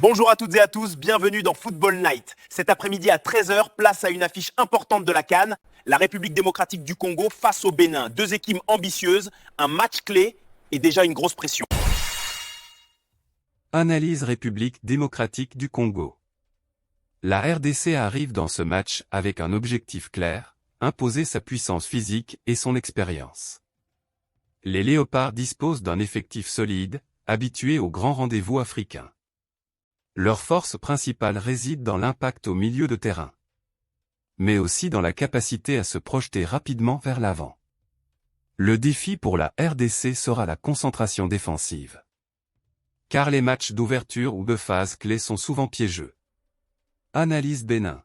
Bonjour à toutes et à tous, bienvenue dans Football Night. Cet après-midi à 13h, place à une affiche importante de la CAN, la République démocratique du Congo face au Bénin. Deux équipes ambitieuses, un match clé et déjà une grosse pression. Analyse République démocratique du Congo. La RDC arrive dans ce match avec un objectif clair, imposer sa puissance physique et son expérience. Les Léopards disposent d'un effectif solide, habitué aux grands rendez-vous africains. Leur force principale réside dans l'impact au milieu de terrain, mais aussi dans la capacité à se projeter rapidement vers l'avant. Le défi pour la RDC sera la concentration défensive, car les matchs d'ouverture ou de phase clé sont souvent piégeux. Analyse Bénin.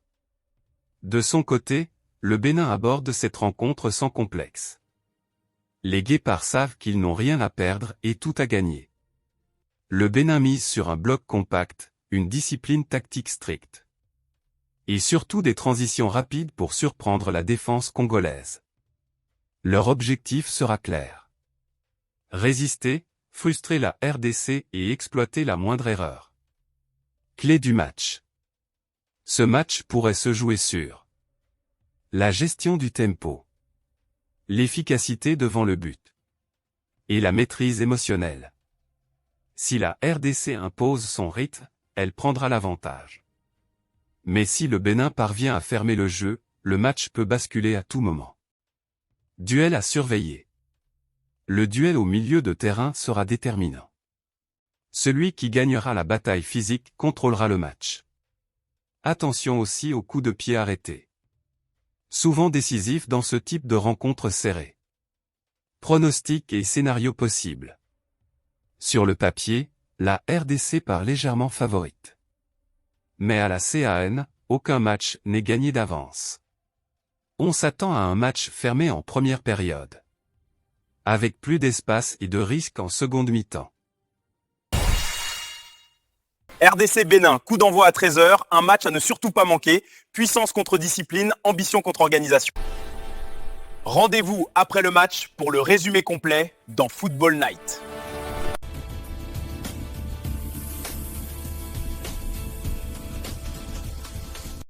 De son côté, le Bénin aborde cette rencontre sans complexe. Les Guépards savent qu'ils n'ont rien à perdre et tout à gagner. Le Bénin mise sur un bloc compact, une discipline tactique stricte, et surtout des transitions rapides pour surprendre la défense congolaise. Leur objectif sera clair: résister, frustrer la RDC et exploiter la moindre erreur. Clé du match. Ce match pourrait se jouer sur la gestion du tempo, l'efficacité devant le but et la maîtrise émotionnelle. Si la RDC impose son rythme, elle prendra l'avantage. Mais si le Bénin parvient à fermer le jeu, le match peut basculer à tout moment. Duel à surveiller. Le duel au milieu de terrain sera déterminant. Celui qui gagnera la bataille physique contrôlera le match. Attention aussi aux coups de pied arrêtés, souvent décisifs dans ce type de rencontre serrée. Pronostics et scénarios possibles. Sur le papier, la RDC part légèrement favorite. Mais à la CAN, aucun match n'est gagné d'avance. On s'attend à un match fermé en première période, avec plus d'espace et de risques en seconde mi-temps. RDC Bénin, coup d'envoi à 13h, un match à ne surtout pas manquer, puissance contre discipline, ambition contre organisation. Rendez-vous après le match pour le résumé complet dans Football Night.